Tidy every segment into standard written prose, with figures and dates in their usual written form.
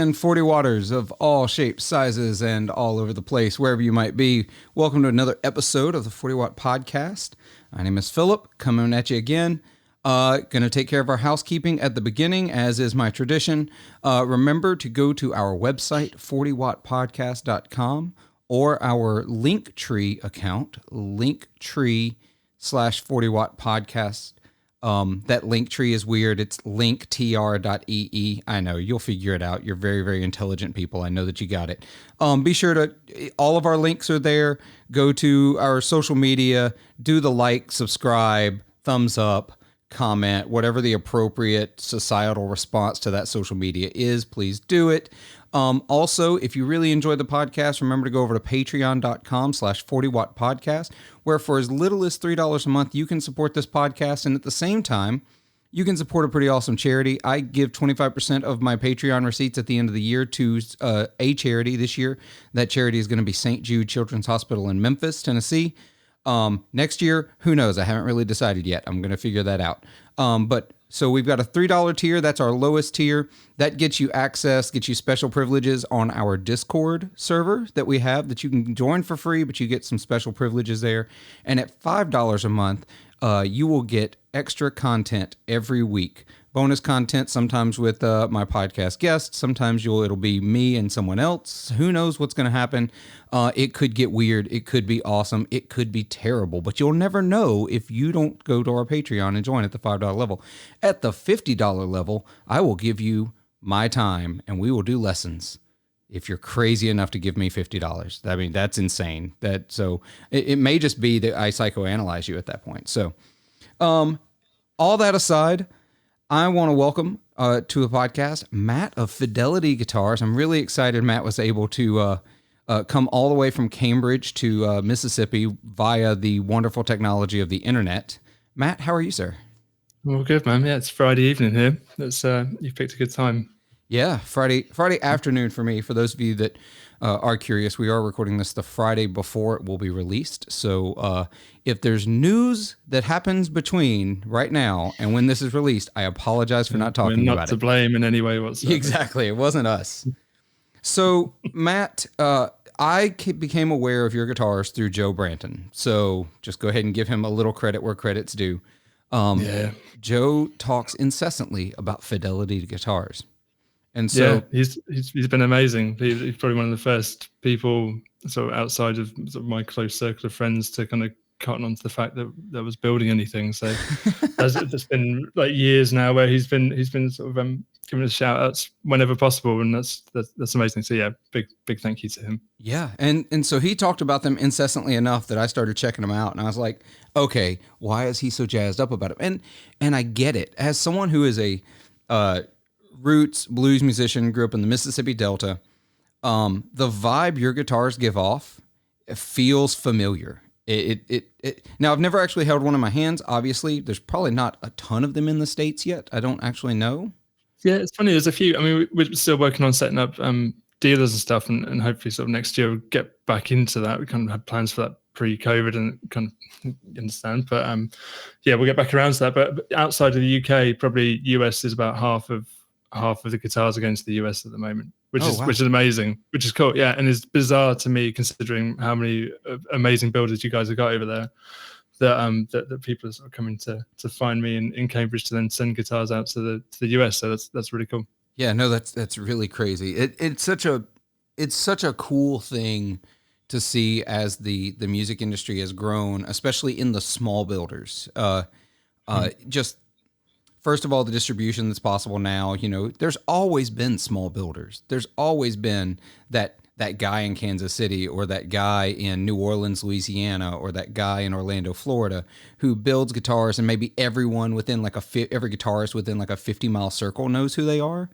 gentlemen, 40 waters of all shapes, sizes, and all over the place, wherever you might be. Welcome to another episode of the 40 Watt Podcast. My name is Phillip, coming at you again. Going to take care of our housekeeping at the beginning, as is my tradition. Remember to go to our website, 40wattpodcast.com, or our Linktree account, Linktree/40wattpodcast. That Linktree is weird. It's linktr.ee. I know, you'll figure it out. You're very, very intelligent people. I know that you got it. Be sure to, all of our links are there. Go to our social media, do the like, subscribe, thumbs up, comment, whatever the appropriate societal response to that social media is, please do it. Also, if you really enjoy the podcast, remember to go over to patreon.com/40wattpodcast, where for as little as $3 a month, you can support this podcast. And at the same time, you can support a pretty awesome charity. I give 25% of my Patreon receipts at the end of the year to a charity this year. That charity is going to be St. Jude Children's Hospital in Memphis, Tennessee. Next year, who knows? I haven't really decided yet. I'm going to figure that out. So we've got a $3 tier. That's our lowest tier. That gets you access, gets you special privileges on our Discord server that we have that you can join for free, but you get some special privileges there. And at $5 a month, you will get extra content every week. Bonus content, sometimes with my podcast guests. Sometimes it'll be me and someone else. Who knows what's going to happen? It could get weird. It could be awesome. It could be terrible. But you'll never know if you don't go to our Patreon and join at the $5 level. At the $50 level, I will give you my time and we will do lessons. If you're crazy enough to give me $50, I mean, that's insane. It may just be that I psychoanalyze you at that point. So, all that aside, I want to welcome to the podcast Matt of Fidelity Guitars. I'm really excited Matt was able to come all the way from Cambridge to Mississippi via the wonderful technology of the internet. Matt, how are you, sir? Well, good, man. Yeah, it's Friday evening here. You've picked a good time. Yeah, Friday afternoon for me. For those of you that are curious, we are recording this the Friday before it will be released. So if there's news that happens between right now and when this is released, I apologize for not talking about it. We're not to blame in any way whatsoever. Exactly. It wasn't us. So, Matt, I became aware of your guitars through Joe Branton. So just go ahead and give him a little credit where credit's due. Joe talks incessantly about Fidelity guitars. And so he's been amazing. He's probably one of the first people sort of outside of my close circle of friends to kind of cotton onto the fact that I was building anything. So it's been like years now where he's been sort of giving us shout outs whenever possible, and that's amazing. So yeah, big thank you to him. Yeah, and so he talked about them incessantly enough that I started checking them out, and I was like, okay, why is he so jazzed up about it? And I get it. As someone who is a roots blues musician, grew up in the Mississippi Delta, the vibe your guitars give off, it feels familiar. Now, I've never actually held one in my hands. Obviously, there's probably not a ton of them in the States yet. I don't actually know. Yeah, it's funny. There's a few. I mean, we're still working on setting up dealers and stuff, and hopefully sort of next year we'll get back into that. We kind of had plans for that pre-COVID and kind of understand. But we'll get back around to that. But outside of the UK, probably US is about half of the guitars against the US at the moment, which is amazing, which is cool. Yeah. And it's bizarre to me considering how many amazing builders you guys have got over there that people are sort of coming to find me in Cambridge to then send guitars out to the US. So that's really cool. Yeah, no, that's really crazy. It's such a cool thing to see as the music industry has grown, especially in the small builders. Just first of all, the distribution that's possible now, there's always been small builders. There's always been that guy in Kansas City or that guy in New Orleans, Louisiana, or that guy in Orlando, Florida, who builds guitars, and maybe everyone within every guitarist within like a 50-mile circle knows who they are.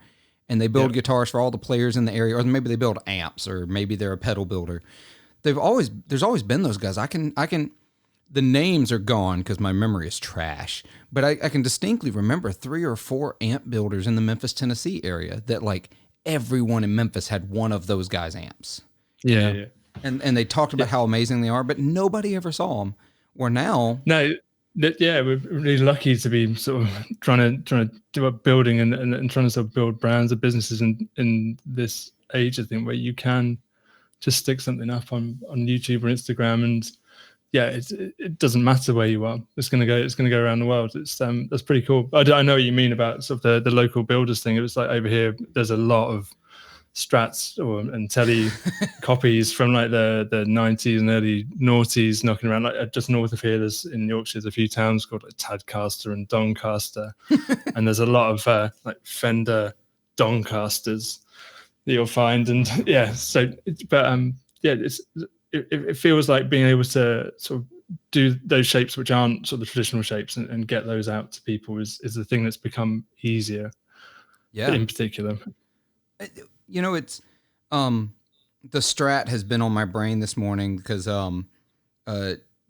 And they build guitars for all the players in the area, or maybe they build amps, or maybe they're a pedal builder. There's always been those guys. The names are gone because my memory is trash, but I can distinctly remember 3 or 4 amp builders in the Memphis, Tennessee area that like everyone in Memphis had one of those guys' amps. Yeah. And they talked about how amazing they are, but nobody ever saw them. Where now, no, Yeah, we're really lucky to be sort of trying to do up building and trying to sort of build brands and businesses in this age, I think, where you can just stick something up on YouTube or Instagram, and yeah, it doesn't matter where you are. It's gonna go around the world. It's that's pretty cool. I know what you mean about sort of the local builders thing. It was like over here, there's a lot of Strats and Telly copies from like the 90s and early noughties knocking around. Like just north of here, there's in Yorkshire, there's a few towns called like Tadcaster and Doncaster, and there's a lot of like Fender Doncasters that you'll find. And yeah, so yeah, it feels like being able to sort of do those shapes which aren't sort of the traditional shapes and get those out to people is the thing that's become easier. Yeah, in particular. You know, it's the Strat has been on my brain this morning because that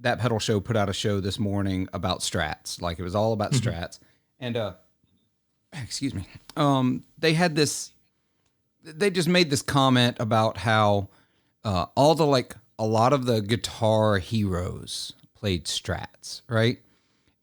pedal show put out a show this morning about Strats. Like it was all about Strats. And excuse me. They had this, they just made this comment about how all the like a lot of the guitar heroes played Strats, right?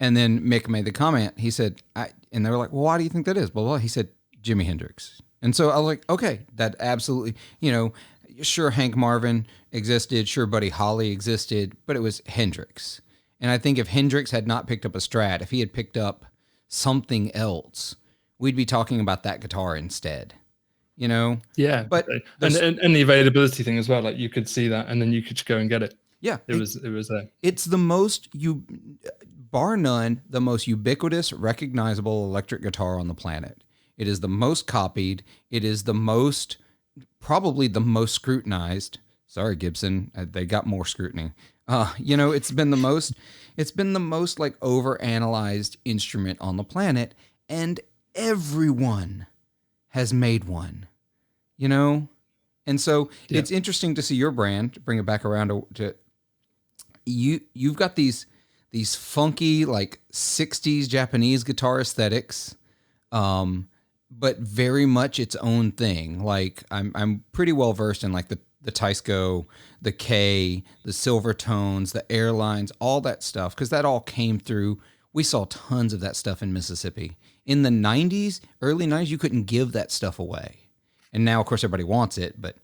And then Mick made the comment. He said, and they were like, well, why do you think that is? Blah, blah. He said, Jimi Hendrix. And so I was like, okay, that absolutely, you know, sure, Hank Marvin existed, sure, Buddy Holly existed, but it was Hendrix. And I think if Hendrix had not picked up a Strat, if he had picked up something else, we'd be talking about that guitar instead, you know? Yeah. But and the availability thing as well, like you could see that and then you could just go and get it. Yeah. It was there. It's the most, bar none, the most ubiquitous, recognizable electric guitar on the planet. It is the most copied. It is the most, probably the most scrutinized. Sorry, Gibson, they got more scrutiny. You know, it's been the most like overanalyzed instrument on the planet, and everyone has made one, you know? And so It's interesting to see your brand, to bring it back around to you've got these funky like 60s Japanese guitar aesthetics, but very much its own thing. Like I'm pretty well versed in like the Teisco, the K, the Silvertones, the Airlines, all that stuff, because that all came through. We saw tons of that stuff in Mississippi. In the 90s, early 90s, you couldn't give that stuff away. And now, of course, everybody wants it, but...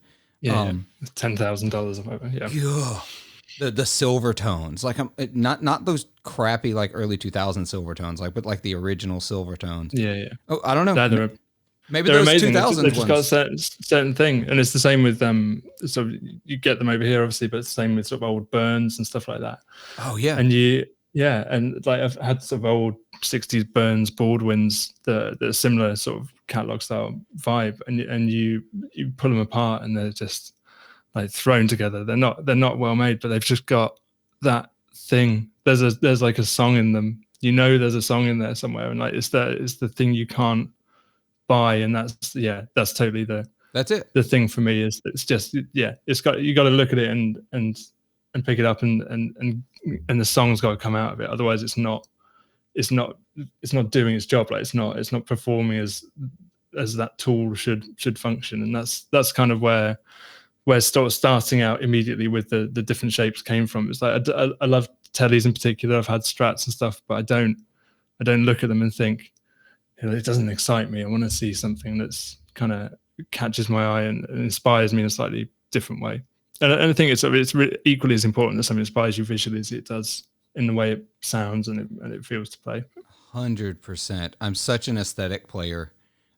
$10,000 or whatever, yeah. The Silvertones, like not those crappy like early 2000 Silvertones, like but like the original Silvertones. Yeah. Oh, I don't know. Maybe they're those amazing. 2000s They've just got ones. a certain thing, and it's the same with so you get them over here obviously, but it's the same with sort of old Burns and stuff like that. Oh yeah, and like I've had sort of old 60s Burns Baldwins that are similar sort of catalog style vibe, and you pull them apart and they're just like thrown together. They're not well made, but they've just got that thing. There's like a song in them. You know, there's a song in there somewhere, and like it's the thing you can't buy, and that's totally that's it. The thing for me is it's just it's got, you got to look at it and pick it up and the song's got to come out of it. Otherwise, it's not doing its job. Like it's not performing as that tool should function. And that's kind of where starting out immediately with the different shapes came from. It's like I love Tellys in particular. I've had Strats and stuff, but I don't look at them and think, it doesn't excite me. I want to see something that's kind of catches my eye and inspires me in a slightly different way. And I think it's really equally as important that something inspires you visually as it does in the way it sounds and it feels to play. 100%. I'm such an aesthetic player.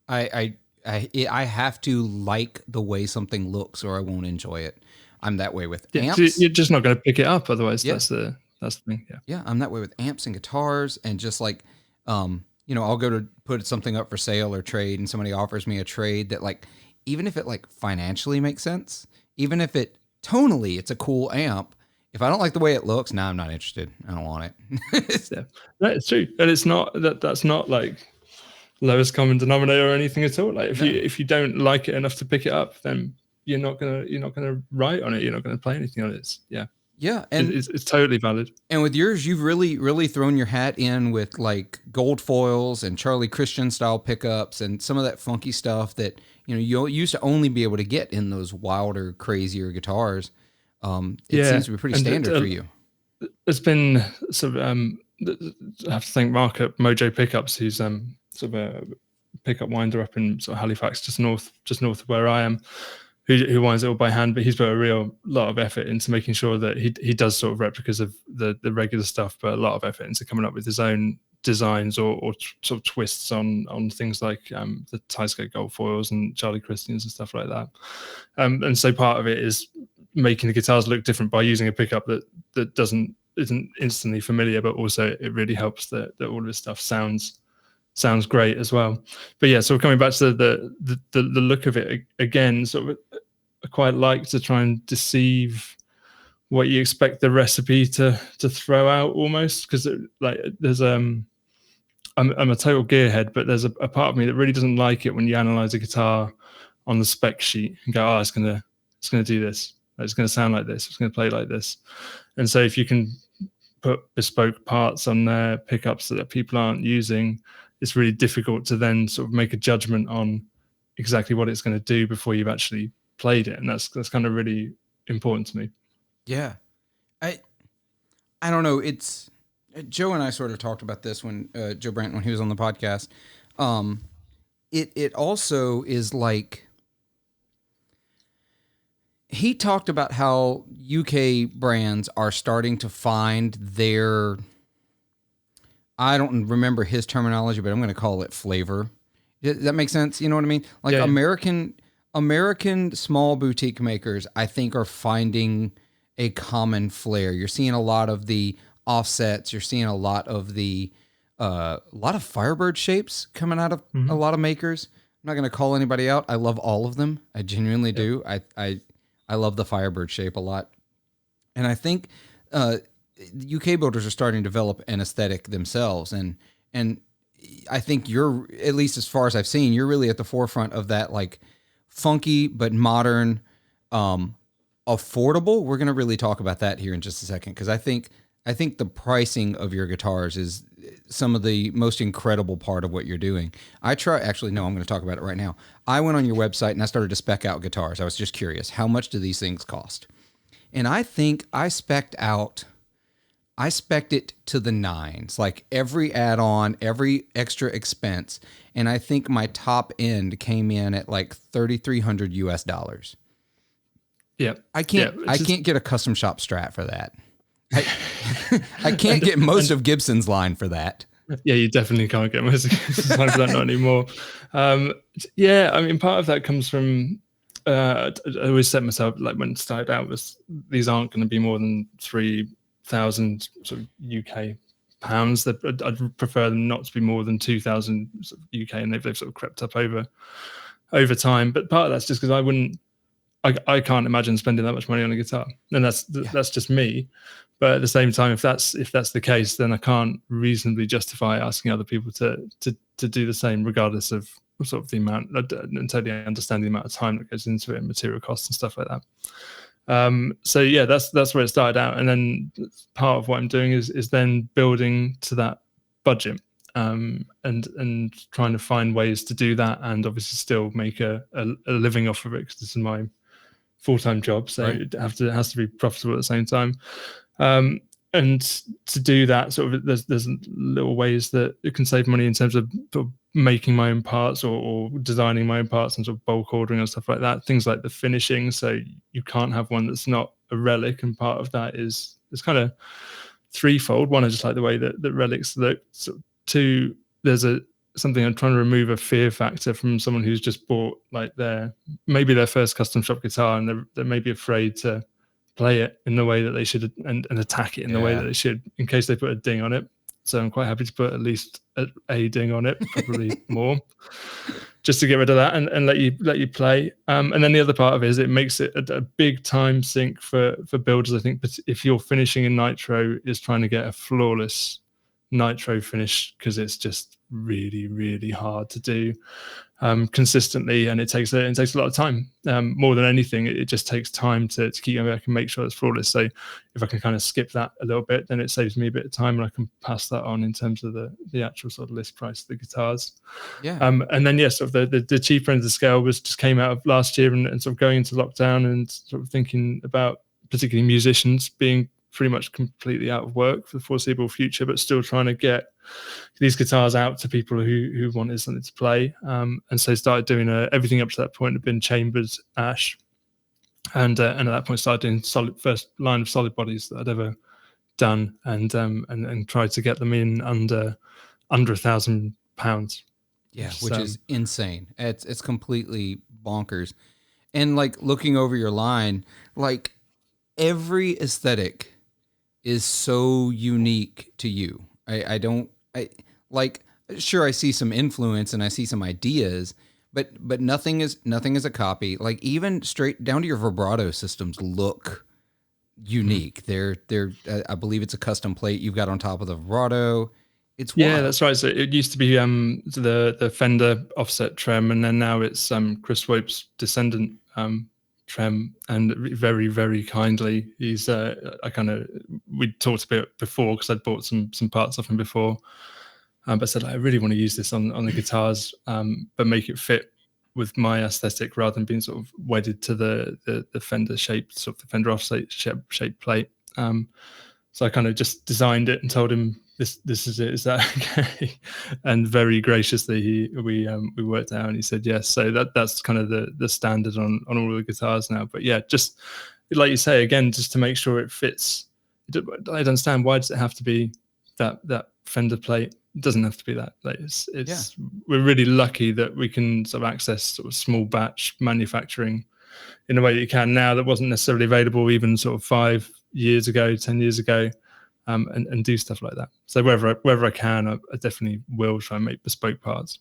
I have to like the way something looks or I won't enjoy it. I'm that way with amps. You're just not going to pick it up otherwise. That's the thing. Yeah, I'm that way with amps and guitars, and just like I'll go to put something up for sale or trade, and somebody offers me a trade that, like, even if it like financially makes sense, even if it tonally it's a cool amp, if I don't like the way it looks, I'm not interested. I don't want it. It's true, and it's not that's not like lowest common denominator or anything at all. Like if you don't like it enough to pick it up, then you're not gonna write on it. You're not gonna play anything on it. Yeah, and it's totally valid. And with yours, you've really thrown your hat in with like gold foils and Charlie Christian style pickups and some of that funky stuff that you used to only be able to get in those wilder, crazier guitars. It seems to be pretty standard for you. It's been sort of I have to thank Mark at Mojo Pickups, who's sort of a pickup winder up in sort of Halifax, just north of where I am, who winds it all by hand. But he's put a real lot of effort into making sure that he does sort of replicas of the regular stuff, but a lot of effort into coming up with his own designs or sort of twists on things like the Tie-Skate gold foils and Charlie Christians and stuff like that. And so part of it is making the guitars look different by using a pickup that isn't instantly familiar, but also it really helps that all of this stuff sounds great as well. But yeah, so coming back to the look of it again, sort of I quite like to try and deceive what you expect the recipe to throw out almost, because like there's I'm a total gearhead, but there's a part of me that really doesn't like it when you analyze a guitar on the spec sheet and go, oh, it's gonna do this, it's gonna sound like this, it's gonna play like this. And so if you can put bespoke parts on there, pickups that people aren't using, it's really difficult to then sort of make a judgment on exactly what it's going to do before you've actually played it. And that's kind of really important to me. Yeah. I don't know. It's Joe and I sort of talked about this when Joe Brandt, when he was on the podcast. It also is like, he talked about how UK brands are starting to find their, I don't remember his terminology, but I'm going to call it flavor. Does that make sense? You know what I mean? Like yeah. American small boutique makers, I think, are finding a common flair. You're seeing a lot of the offsets. You're seeing a lot of Firebird shapes coming out of a lot of makers. I'm not going to call anybody out. I love all of them. I genuinely do. I love the Firebird shape a lot. And I think UK builders are starting to develop an aesthetic themselves. And I think you're, at least as far as I've seen, you're really at the forefront of that, like funky but modern, affordable. We're going to really talk about that here in just a second, because I think the pricing of your guitars is some of the most incredible part of what you're doing. I'm going to talk about it right now. I went on your website and I started to spec out guitars. I was just curious, how much do these things cost? And I think I spec'd it to the nines, like every add-on, every extra expense. And I think my top end came in at like $3,300 US. Yeah. I can't get a custom shop Strat for that. I can't get most of Gibson's line for that. Yeah, you definitely can't get most of Gibson's line for that, not anymore. Yeah, I mean, part of that comes from, I always set myself, like when it started out, was these aren't going to be more than 3,000 sort of UK pounds. I'd prefer them not to be more than 2,000 sort of UK, and they've sort of crept up over time. But part of that's just because I can't imagine spending that much money on a guitar, and that's just me. But at the same time, if that's the case, then I can't reasonably justify asking other people to do the same, regardless of sort of the amount, and totally understand the amount of time that goes into it and material costs and stuff like that. So yeah, that's where it started out, and then part of what I'm doing is then building to that budget, and trying to find ways to do that, and obviously still make a living off of it, because this is my full-time job, so right. It has to be profitable at the same time. And to do that, sort of, there's little ways that it can save money in terms of making my own parts or designing my own parts and sort of bulk ordering and stuff like that. Things like the finishing, so you can't have one that's not a Relic, and part of that is kind of threefold. One, I just like the way that Relics look. So two, there's something I'm trying to remove a fear factor from someone who's just bought like maybe their first custom shop guitar, and they're maybe afraid to play it in the way that they should and attack it in the way that they should, in case they put a ding on it. So I'm quite happy to put at least a ding on it, probably more, just to get rid of that and let you play. And then the other part of it is it makes it a big time sink for builders, I think. But if you're finishing in nitro, is trying to get a flawless nitro finish, because it's just really, really hard to do consistently, and it takes a lot of time. More than anything, it just takes time to keep going back and make sure it's flawless. So if I can kind of skip that a little bit, then it saves me a bit of time, and I can pass that on in terms of the actual sort of list price of the guitars. Yeah. And then sort of the cheaper end of the scale just came out of last year, and sort of going into lockdown and sort of thinking about particularly musicians being pretty much completely out of work for the foreseeable future, but still trying to get these guitars out to people who wanted something to play. And so started doing everything up to that point had been chambered ash, and at that point started doing first line of solid bodies that I'd ever done, and tried to get them in under £1,000. Yeah, which is insane. It's completely bonkers. And like looking over your line, like every aesthetic is so unique to you. I like, sure, I see some influence and I see some ideas, but nothing is a copy. Like even straight down to your vibrato systems look unique. They're I believe it's a custom plate you've got on top of the vibrato. It's wild. Yeah, that's right. So it used to be the Fender offset trem, and then now it's Chris Swope's descendant trem. And very, very kindly, he's we talked a bit before because I'd bought some parts off him before, but I said I really want to use this on the guitars, but make it fit with my aesthetic rather than being sort of wedded to the Fender shape, sort of the Fender offset shape plate. So I kind of just designed it and told him, this is it. Is that okay? And very graciously, we worked out, and he said yes. So that's kind of the standard on all of the guitars now. But yeah, just like you say again, just to make sure it fits. I don't understand, why does it have to be that Fender plate? It doesn't have to be that. Like we're really lucky that we can sort of access sort of small batch manufacturing in a way that you can now that wasn't necessarily available even sort of 5 years ago, 10 years ago. And do stuff like that. So wherever I can, I definitely will try and make bespoke parts.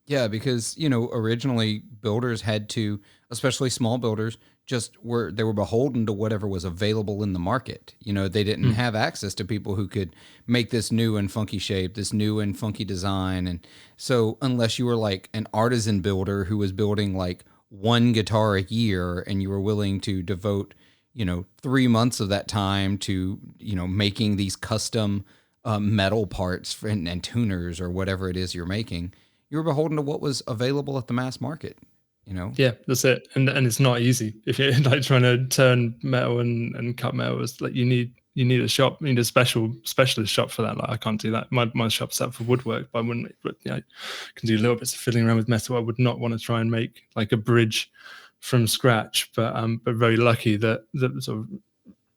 Yeah, because originally builders had to, especially small builders, they were beholden to whatever was available in the market. They didn't have access to people who could make this new and funky shape, this new and funky design, and so unless you were like an artisan builder who was building like one guitar a year, and you were willing to devote 3 months of that time to, making these custom metal parts and tuners or whatever it is you're making, you were beholden to what was available at the mass market, Yeah, that's it. And it's not easy. If you're like trying to turn metal and cut metal, it's like you need a shop, you need a specialist shop for that. Like I can't do that. My shop's set for woodwork, but I wouldn't, I can do little bits of fiddling around with metal. I would not want to try and make like a bridge from scratch, but very lucky that sort of,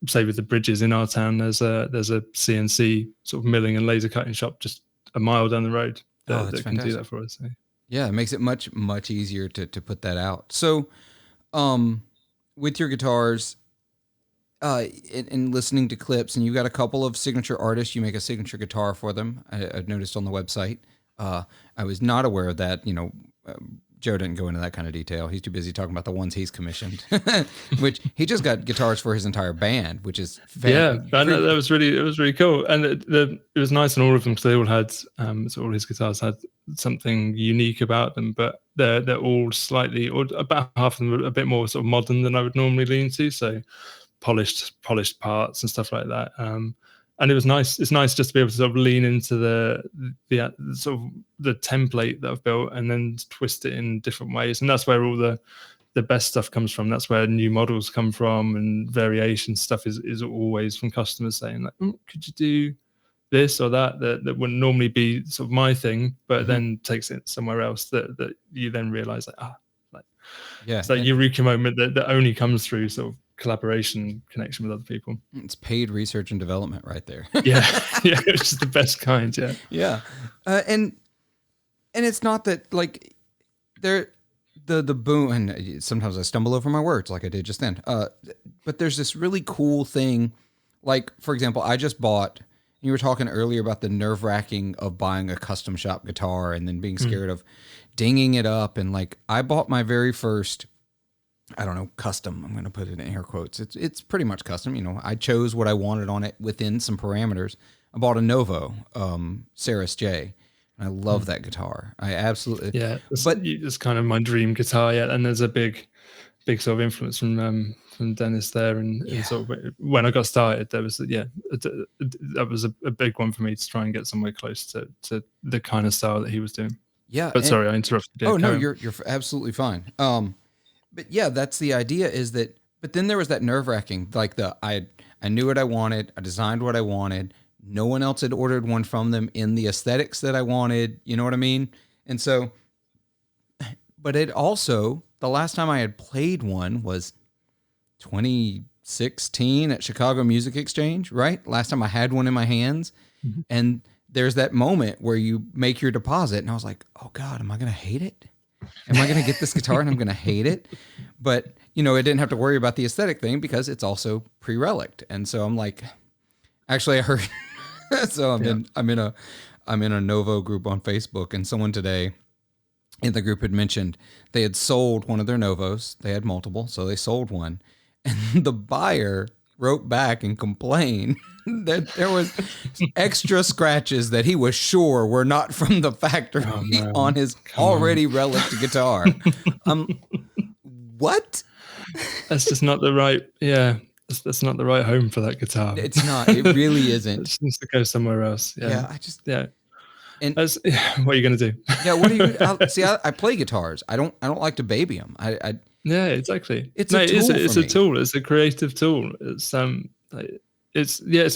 say with the bridges in our town, there's a CNC sort of milling and laser cutting shop just a mile down the road that can do that for us. So. Yeah, it makes it much, much easier to put that out. So with your guitars and listening to clips, and you've got a couple of signature artists, you make a signature guitar for them. I've noticed on the website. I was not aware of that, Joe didn't go into that kind of detail. He's too busy talking about the ones he's commissioned, which he just got guitars for his entire band, which is that was really cool. And it was nice on all of them because they all had, so all his guitars had something unique about them, but they're all slightly, or about half of them are a bit more sort of modern than I would normally lean to. So polished parts and stuff like that. And it was nice. It's nice just to be able to sort of lean into the sort of the template that I've built and then twist it in different ways. And that's where all the best stuff comes from. That's where new models come from, and variation stuff is always from customers saying like, could you do this or that wouldn't normally be sort of my thing, but then takes it somewhere else that you then realize it's that eureka moment that only comes through sort of collaboration, connection with other people. It's paid research and development right there. yeah, which is the best kind. Yeah. And it's not that like the boom, and sometimes I stumble over my words like I did just then. But there's this really cool thing, like for example, I just bought. You were talking earlier about the nerve-wracking of buying a custom shop guitar and then being scared of dinging it up, and like I bought my very first, I don't know, custom. I'm going to put it in air quotes. It's pretty much custom. I chose what I wanted on it within some parameters. I bought a Novo, Saris J, and I love that guitar. I absolutely it's kind of my dream guitar. Yeah, and there's a big sort of influence from Dennis there, and sort of when I got started, there was that was a big one for me to try and get somewhere close to the kind of style that he was doing. Yeah, but sorry, I interrupted you. Oh no, you're absolutely fine. But yeah, that's the idea, is that But then there was that nerve wracking, like I knew what I wanted. I designed what I wanted. No one else had ordered one from them in the aesthetics that I wanted. You know what I mean? And so, but it also, the last time I had played one was 2016 at Chicago Music Exchange, right? Last time I had one in my hands. Mm-hmm. And there's that moment where you make your deposit. And I was like, oh God, am I going to hate it? Am I going to get this guitar and I'm going to hate it? But, you know, I didn't have to worry about the aesthetic thing because it's also pre-Relic. And so I'm like, actually I heard, so I'm in a Novo group on Facebook, and someone today in the group had mentioned they had sold one of their Novos. They had multiple, so they sold one. And the buyer wrote back and complained that there was extra scratches that he was sure were not from the factory on his already Relic guitar. What? That's just not the right, that's not the right home for that guitar. It's not. It really isn't. It needs to go somewhere else. And what are you going to do? Yeah, what do you see? I play guitars. I don't like to baby them. Yeah, exactly. It's a tool. It's a creative tool. It's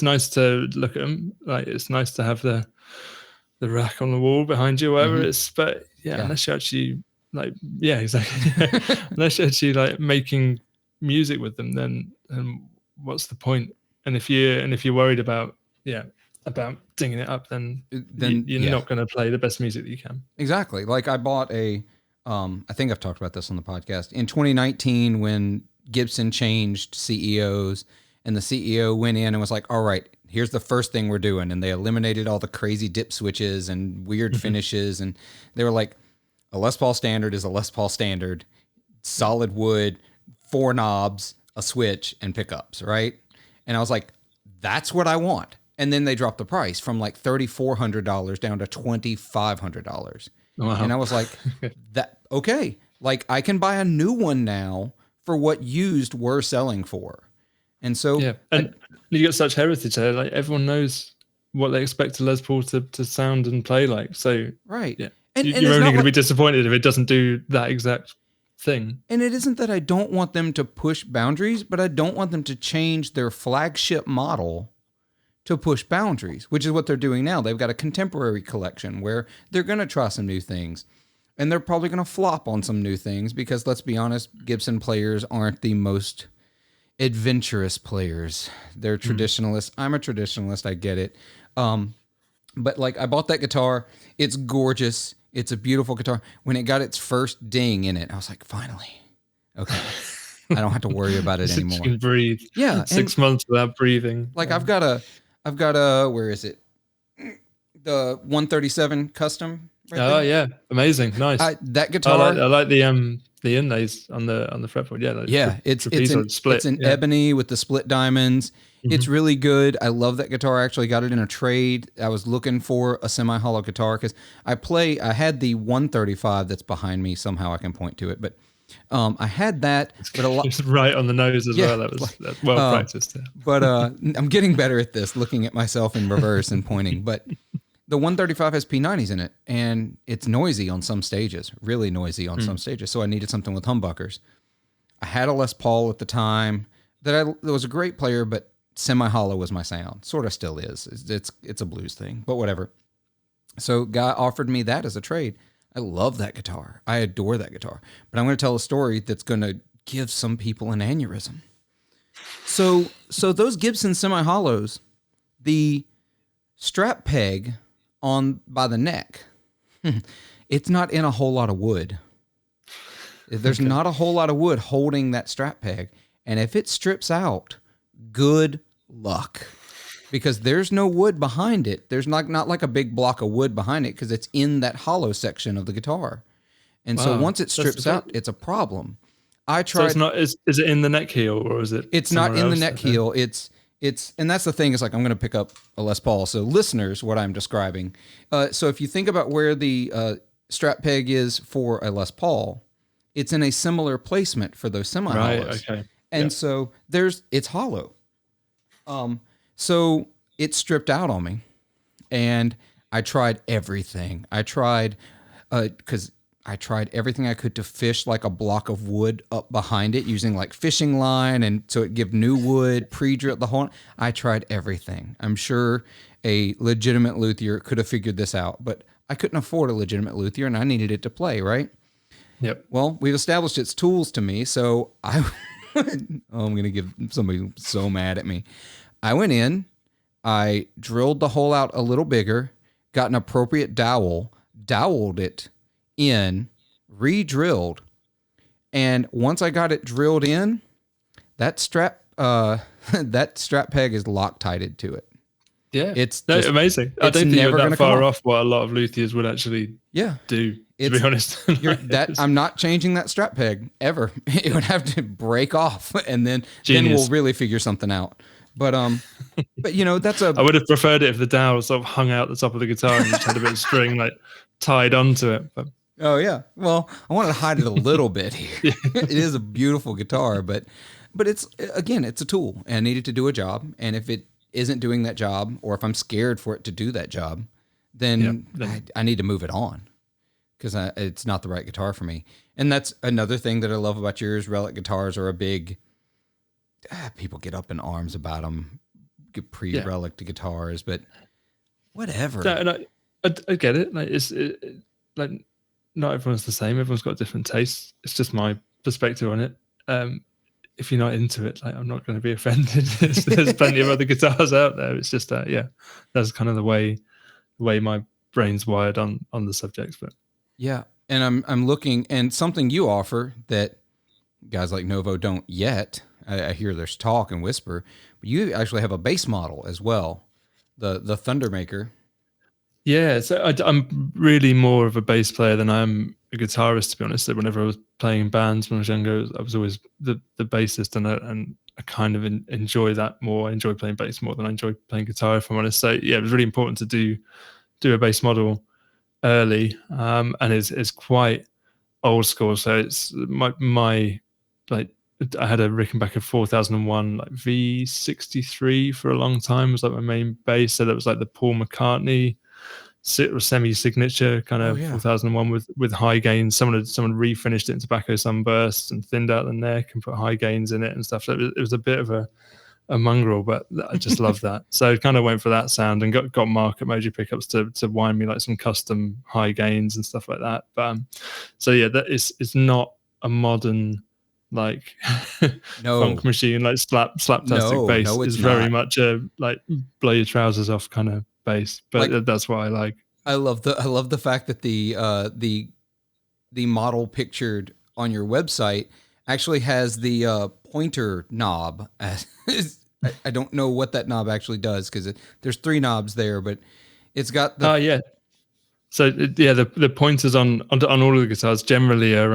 nice to look at them. Like, it's nice to have the rack on the wall behind you, whatever it's. But unless you actually exactly. Unless you're actually like making music with them, then what's the point? And if you're worried about dinging it up, then you're not going to play the best music that you can. Exactly. Like I bought I think I've talked about this on the podcast in 2019 when Gibson changed CEOs, and the CEO went in and was like, all right, here's the first thing we're doing. And they eliminated all the crazy dip switches and weird finishes. And they were like, a Les Paul standard is a Les Paul standard, solid wood, 4 knobs, a switch, and pickups, right? And I was like, that's what I want. And then they dropped the price from like $3,400 down to $2,500. Wow. And I was like, okay, like I can buy a new one now for what used were selling for. And so and you got such heritage there. Like everyone knows what they expect a Les Paul to sound and play like. So right. Yeah. And you're only going to be disappointed if it doesn't do that exact thing. And it isn't that I don't want them to push boundaries, but I don't want them to change their flagship model to push boundaries, which is what they're doing now. They've got a contemporary collection where they're going to try some new things, and they're probably going to flop on some new things because, let's be honest, Gibson players aren't the most adventurous players. They're traditionalists. I'm a traditionalist. I get it. But like I bought that guitar. It's gorgeous. It's a beautiful guitar. When it got its first ding in it, I was like, finally, okay. I don't have to worry about it anymore. You can breathe. Yeah. 6 months without breathing. Like I've got a, where is it? The 137 custom. Right there. Yeah. Amazing. Nice. That guitar. I like the inlays on the fretboard. Yeah. It's an ebony with the split diamonds. Mm-hmm. It's really good. I love that guitar. I actually got it in a trade. I was looking for a semi-hollow guitar because I had the 135 that's behind me. Somehow I can point to it, but I had that. But it's right on the nose as well. That's well practiced. Yeah. But I'm getting better at this, looking at myself in reverse and pointing. But the 135 has P90s in it, and it's noisy on some stages, really noisy on some stages. So I needed something with humbuckers. I had a Les Paul at the time that was a great player, but semi-hollow was my sound. Sort of still is. It's a blues thing, but whatever. So guy offered me that as a trade. I love that guitar. I adore that guitar. But I'm going to tell a story that's going to give some people an aneurysm. So those Gibson semi-hollows, the strap peg by the neck, it's not in a whole lot of wood. There's not a whole lot of wood holding that strap peg. And if it strips out, good luck. Because there's no wood behind it. There's not like a big block of wood behind it because it's in that hollow section of the guitar. And so once it strips out, it's a problem. I tried. So it's not. Is it in the neck heel or is it? It's not in the neck heel. It's and that's the thing. Is like I'm going to pick up a Les Paul. So listeners, what I'm describing. So if you think about where the strap peg is for a Les Paul, it's in a similar placement for those semi-hollows. Right. Okay. And so it's hollow. So it stripped out on me, and I tried everything. I tried, because I tried everything I could to fish like a block of wood up behind it using like fishing line, and so it give new wood, pre-drill the whole. I tried everything. I'm sure a legitimate luthier could have figured this out, but I couldn't afford a legitimate luthier, and I needed it to play, right? Yep. Well, we've established its tools to me, so I'm going to give somebody so mad at me. I went in, I drilled the hole out a little bigger, got an appropriate doweled it in, re-drilled, and once I got it drilled in, that strap peg is Loctited to it. Yeah, it's just amazing. I don't think you're that far off what a lot of luthiers would actually do. To be honest, I'm not changing that strap peg ever. It would have to break off, and then we'll really figure something out. But that's a. I would have preferred it if the dowel sort of hung out the top of the guitar and just had a bit of string like tied onto it. But oh yeah, well, I wanted to hide it a little bit here. It is a beautiful guitar, but it's a tool, and I need it to do a job. And if it isn't doing that job, or if I'm scared for it to do that job, then I need to move it on, because it's not the right guitar for me. And that's another thing that I love about yours. Relic guitars are a big. People get up in arms about them, pre-Relic guitars, but whatever. Yeah, and I get it. Like like not everyone's the same. Everyone's got different tastes. It's just my perspective on it. If you're not into it, like, I'm not going to be offended. There's plenty of other guitars out there. It's just that's kind of the way my brain's wired on the subject. But yeah, and I'm looking, and something you offer that guys like Novo don't yet. I hear there's talk and whisper, but you actually have a bass model as well, the Thundermaker. Yeah, so I'm really more of a bass player than I am a guitarist, to be honest. So whenever I was playing in bands when I was younger, I was always the bassist, and I kind of enjoy that more. I enjoy playing bass more than I enjoy playing guitar, if I'm honest. So yeah, it was really important to do a bass model early, and it's quite old school. So it's my like. I had a Rickenbacker 4001 like V63 for a long time. It was like my main bass. So that was like the Paul McCartney semi-signature kind of 4001 with high gains. Someone refinished it in tobacco sunburst and thinned out the neck and put high gains in it and stuff. So it was a bit of a mongrel, but I just love that. So I kind of went for that sound and got Market Mojo pickups to wind me like some custom high gains and stuff like that. But so yeah, that it's not a modern like funk machine, like slaptastic bass. No, it's very much a like blow your trousers off kind of bass, but like, that's what I like. I love the fact that the model pictured on your website actually has the pointer knob. I don't know what that knob actually does, because there's 3 knobs there, but it's got the So the pointers on all of the guitars generally are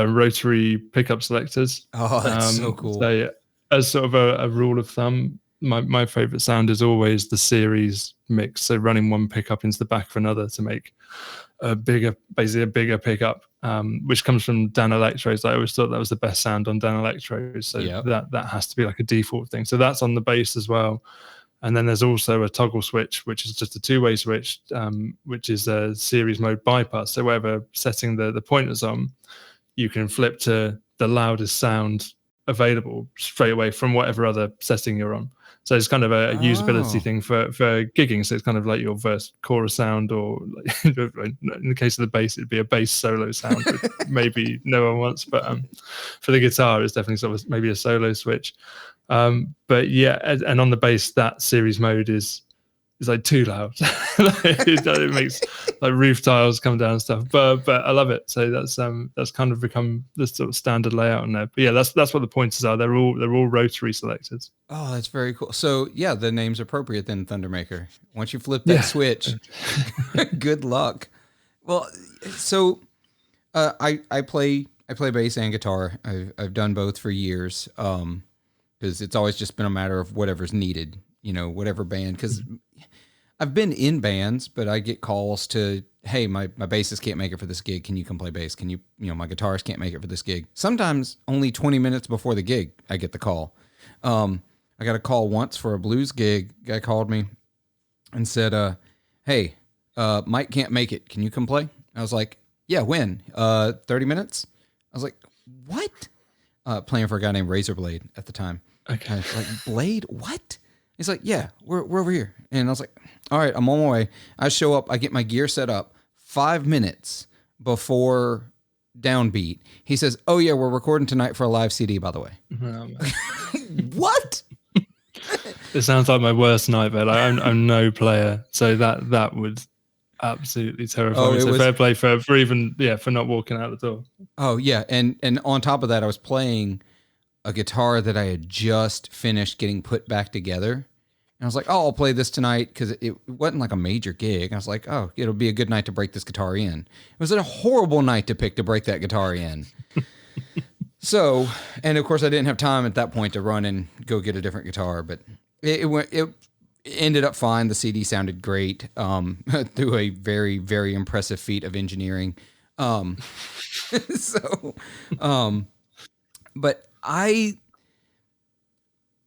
rotary pickup selectors. Oh, that's so cool. So as sort of a rule of thumb, my favorite sound is always the series mix. So running one pickup into the back of another to make a bigger pickup, which comes from Dan Electros. I always thought that was the best sound on Dan Electros. So that has to be like a default thing. So that's on the bass as well. And then there's also a toggle switch, which is just a 2-way switch, which is a series mode bypass. So wherever setting the pointers on, you can flip to the loudest sound available straight away from whatever other setting you're on. So it's kind of a usability thing for gigging. So it's kind of like your verse chorus sound, or like, in the case of the bass, it'd be a bass solo sound, which maybe no one wants. But for the guitar, it's definitely sort of maybe a solo switch. But yeah, and on the bass, that series mode is like too loud. It makes like roof tiles come down and stuff. But I love it. So that's kind of become the sort of standard layout on there. But yeah, that's what the pointers are. They're all rotary selectors. Oh, that's very cool. So yeah, the name's appropriate then, Thundermaker. Once you flip that switch, good luck. Well, so I play bass and guitar. I've done both for years. Because it's always just been a matter of whatever's needed, whatever band. Because I've been in bands, but I get calls to, hey, my bassist can't make it for this gig. Can you come play bass? Can you, my guitarist can't make it for this gig. Sometimes only 20 minutes before the gig, I get the call. I got a call once for a blues gig. Guy called me and said, hey, Mike can't make it. Can you come play? I was like, Yeah, when? 30 minutes? I was like, what? Playing for a guy named Razorblade at the time. Okay. I was like, Blade? What? He's like, yeah, we're over here. And I was like, all right, I'm on my way. I show up, I get my gear set up 5 minutes before downbeat. He says, oh yeah, we're recording tonight for a live CD, by the way. What? It sounds like my worst nightmare. Like, I'm no player, so that would absolutely terrify me. So fair play for even for not walking out the door. Oh yeah, and on top of that, I was playing a guitar that I had just finished getting put back together. And I was like, oh, I'll play this tonight because it wasn't like a major gig. I was like, oh, it'll be a good night to break this guitar in. It was a horrible night to pick to break that guitar in. So, and of course, I didn't have time at that point to run and go get a different guitar, but it ended up fine. The CD sounded great through a very, very impressive feat of engineering. But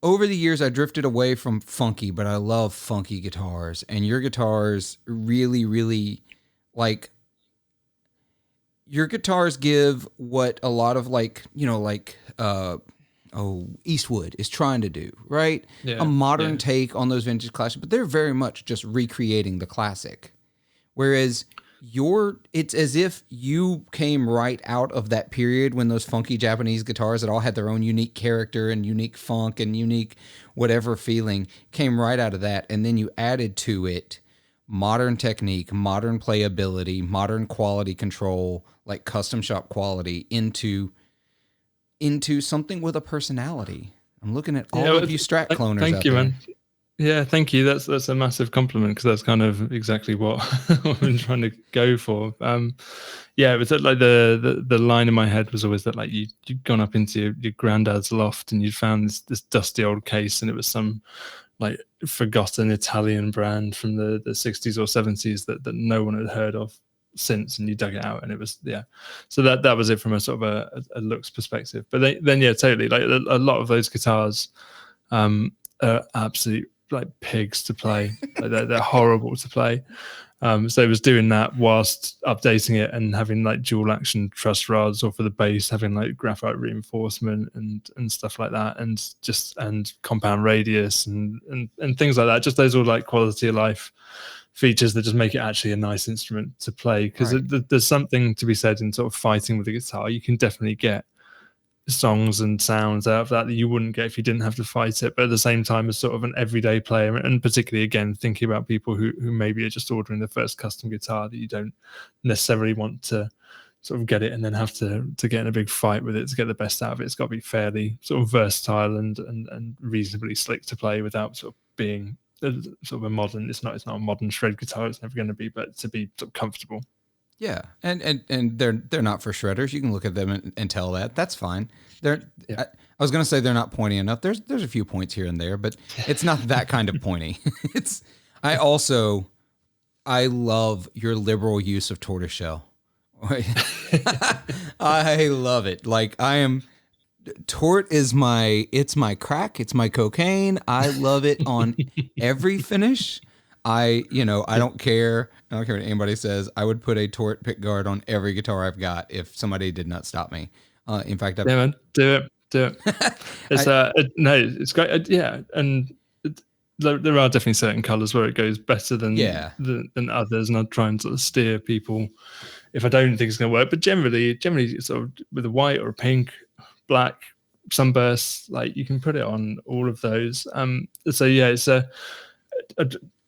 over the years, I drifted away from funky, but I love funky guitars. And your guitars really, really, like, your guitars give what a lot of Eastwood is trying to do, right? Yeah, a modern take on those vintage classics, but they're very much just recreating the classic. Whereas it's as if you came right out of that period when those funky Japanese guitars that all had their own unique character and unique funk and unique whatever feeling came right out of that. And then you added to it modern technique, modern playability, modern quality control, like custom shop quality into something with a personality. I'm looking at all of you Strat cloners. Thank you, man. Yeah, thank you. That's a massive compliment because that's kind of exactly what I've been trying to go for. It was like the line in my head was always that like you'd gone up into your granddad's loft and you'd found this dusty old case and it was some like forgotten Italian brand from the 60s or 70s that no one had heard of since, and you dug it out and it was so that was it from a sort of a looks perspective. But then totally, like a lot of those guitars are absolute like pigs to play. Like they're horrible to play. So it was doing that whilst updating it and having like dual action truss rods, or for the bass having like graphite reinforcement and stuff like that, and compound radius and things like that. Just those all like quality of life features that just make it actually a nice instrument to play, because there's something to be said in sort of fighting with the guitar. You can definitely get songs and sounds out of that you wouldn't get if you didn't have to fight it, but at the same time as sort of an everyday player, and particularly again thinking about people who maybe are just ordering the first custom guitar, that you don't necessarily want to sort of get it and then have to get in a big fight with it to get the best out of it. It's got to be fairly sort of versatile and reasonably slick to play without sort of being sort of a modern, it's not a modern shred guitar, it's never going to be, but to be sort of comfortable. Yeah, and they're not for shredders. You can look at them and tell that. That's fine. I was going to say they're not pointy enough. There's a few points here and there, but it's not that kind of pointy. I love your liberal use of tortoiseshell. I love it. Like Tort is my crack. It's my cocaine. I love it on every finish. I don't care. I don't care what anybody says. I would put a Tort pickguard on every guitar I've got if somebody did not stop me. In fact, man, do it. It's it's great. And there are definitely certain colors where it goes better than others, and I'll try and sort of steer people if I don't think it's going to work. But generally, sort of with a white or a pink, black, sunburst, like you can put it on all of those.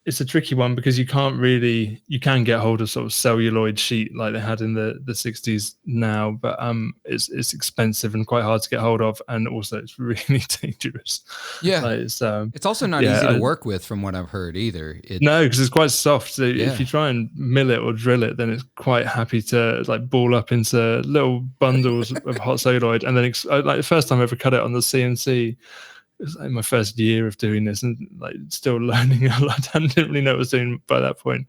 It's a tricky one because you can get hold of sort of celluloid sheet like they had in the 60s now, but it's expensive and quite hard to get hold of, and also it's really dangerous. Yeah, like it's also not easy to work with, from what I've heard either. No, because it's quite soft. So if you try and mill it or drill it, then it's quite happy to like ball up into little bundles of hot celluloid. And then like the first time I ever cut it on the CNC, it was like my first year of doing this and like still learning a lot. I didn't really know what I was doing by that point.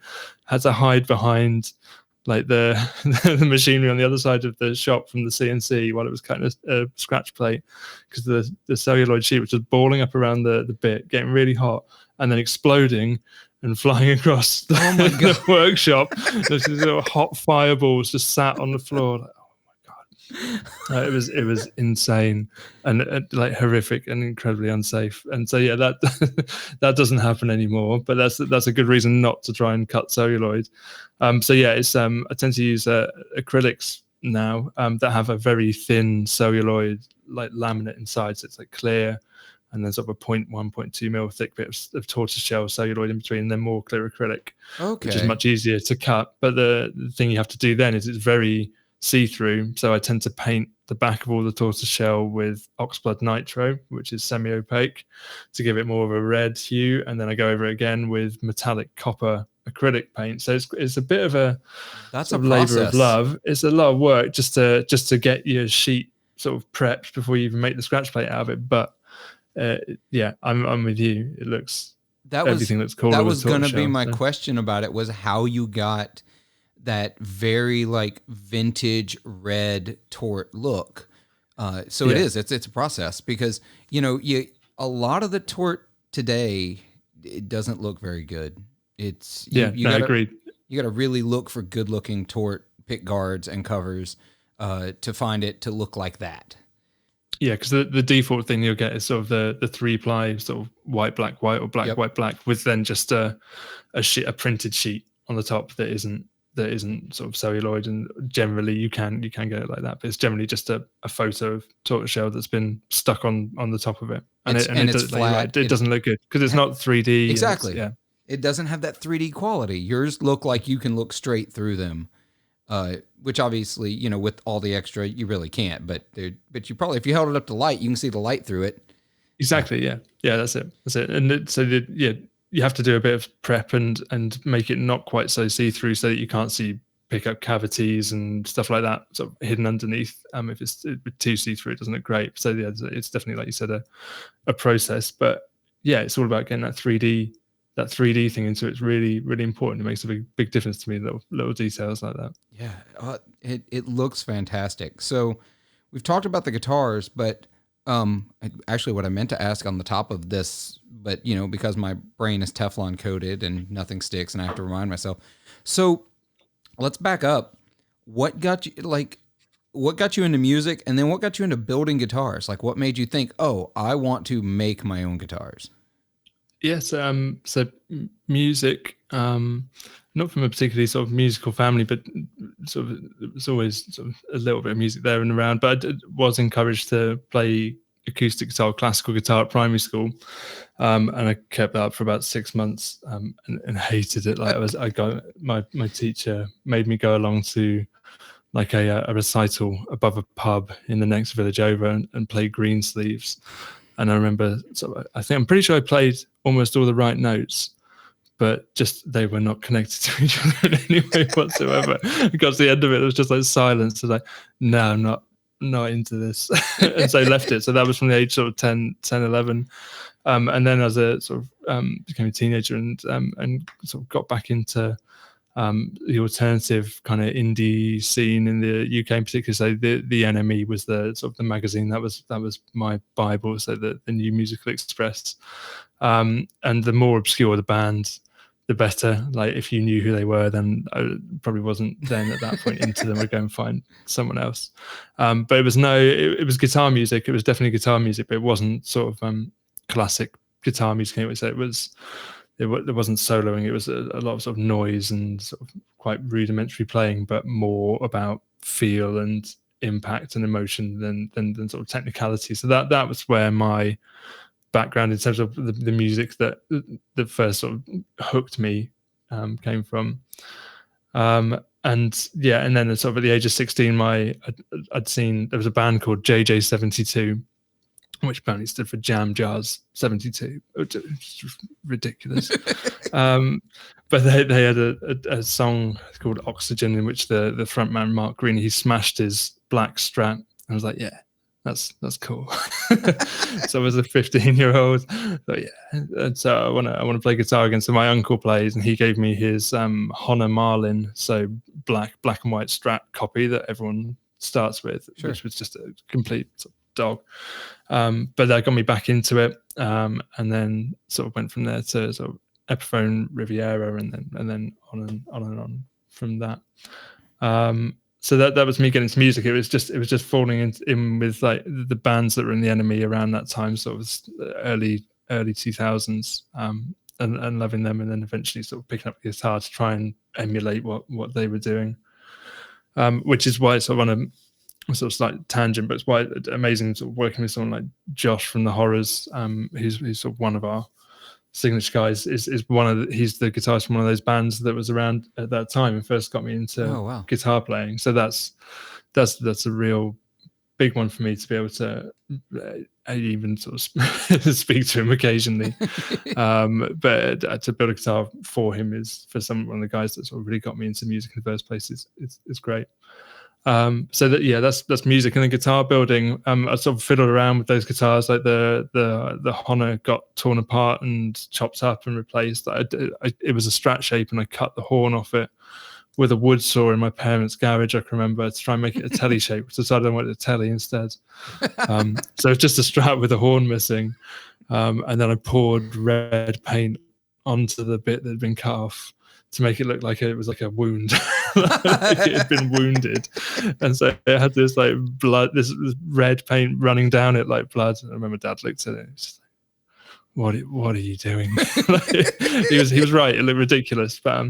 I had to hide behind like the machinery on the other side of the shop from the CNC while it was cutting a scratch plate, because the celluloid sheet was just balling up around the bit, getting really hot and then exploding. and flying across the, Oh my God. the workshop. There's these little hot fireballs just sat on the floor. Like, oh my God. It was insane and like horrific and incredibly unsafe. And so, yeah, that that doesn't happen anymore, but that's a good reason not to try and cut celluloid. So yeah, it's I tend to use acrylics now that have a very thin celluloid like laminate inside, so it's like clear, and then sort of a 0.1, 0.2 mil thick bit of tortoiseshell celluloid in between, and then more clear acrylic, which is much easier to cut. But the thing you have to do then is it's very see-through, so I tend to paint the back of all the tortoiseshell with oxblood nitro, which is semi-opaque, to give it more of a red hue, and then I go over it again with metallic copper acrylic paint. So it's a bit of a labor of love. It's a lot of work just to get your sheet sort of prepped before you even make the scratch plate out of it. But yeah, I'm with you. It looks everything looks cool. That was going to be my question about it, was how you got that very like vintage red Tort look. So it is. It's a process, because a lot of the Tort today, it doesn't look very good. It's agreed. You got to really look for good looking Tort pick guards and covers to find it to look like that. Yeah, because the default thing you'll get is sort of the 3-ply sort of white black white or black white black, with then just a printed sheet on the top that isn't sort of celluloid, and generally you can get it like that, but it's generally just a photo of tortoiseshell that's been stuck on the top of it, and it's flat. It doesn't look good because it's not 3D. Exactly. It doesn't have that 3D quality. Yours look like you can look straight through them, which obviously, with all the extra, you really can't. But you probably, if you held it up to light, you can see the light through it. Exactly. Yeah. That's it. And you have to do a bit of prep and make it not quite so see-through, so that you can't pick up cavities and stuff like that sort of hidden underneath. If it's too see-through, it doesn't look great. So yeah, it's definitely, like you said, a process. But yeah, it's all about getting that 3D thing into it's really, really important. It makes a big difference to me, little details like that. Yeah, it looks fantastic. So we've talked about the guitars, but actually what I meant to ask on the top of this, but because my brain is Teflon coated and nothing sticks and I have to remind myself. So let's back up. What got you into music, and then what got you into building guitars? Like, what made you think, oh, I want to make my own guitars? Yes, so music, not from a particularly sort of musical family, but sort of it was always sort of a little bit of music there and around. But I was encouraged to play acoustic guitar, classical guitar at primary school, and I kept that up for about 6 months, and hated it. Like my teacher made me go along to like a recital above a pub in the next village over and play Greensleeves. And I remember, I'm pretty sure I played almost all the right notes, but just they were not connected to each other in any way whatsoever. Because the end of it was just like silence. So like, no, I'm not into this. And so I left it. So that was from the age sort of 10, 11. And then as a sort of became a teenager and sort of got back into the alternative kind of indie scene in the UK in particular. So the NME was the sort of the magazine that was my Bible. So the New Musical Express, and the more obscure the band, the better. Like if you knew who they were, then I probably wasn't then at that point into them. I'd go and find someone else. But it was guitar music. It was definitely guitar music, but it wasn't sort of classic guitar music. There wasn't soloing. It was a lot of sort of noise and sort of quite rudimentary playing, but more about feel and impact and emotion than sort of technicality. So that was where my background in terms of the music that first sort of hooked me came from. And then sort of at the age of 16, I'd seen there was a band called JJ72, which apparently stood for Jam Jazz 72, which is ridiculous. But they had a song called Oxygen, in which the frontman Mark Green, he smashed his black Strat. I was like, yeah, that's cool. So as a 15-year-old, and so I want to play guitar again. So my uncle plays, and he gave me his Honor Marlin, so black and white Strat copy that everyone starts with, which was just a complete dog. But that got me back into it, and then sort of went from there to sort of Epiphone Riviera, and then on and on from that. So that was me getting into music. It was just falling in with like the bands that were in the Enemy around that time, sort of early 2000s, and loving them, and then eventually sort of picking up the guitar to try and emulate what they were doing, which is why it's sort of on a sort of slight tangent, but it's why it's amazing sort of working with someone like Josh from the Horrors, who's sort of one of our signature guys. He's the guitarist from one of those bands that was around at that time and first got me into guitar playing. So that's a real big one for me to be able to even sort of speak to him occasionally. But to build a guitar for him is for one of the guys that sort of really got me into music in the first place. Is great. So that's music. And then guitar building, I sort of fiddled around with those guitars. Like the Honor got torn apart and chopped up and replaced. It was a Strat shape, and I cut the horn off it with a wood saw in my parents' garage, I can remember, to try and make it a telly shape. I decided I wanted a telly instead. So it's just a Strat with a horn missing. And then I poured red paint onto the bit that had been cut off to make it look like it was like a wound. Like it had been wounded. And so it had this like blood, this red paint running down it like blood. And I remember Dad looked at it and was just like, what are you doing? he was right, it looked ridiculous. But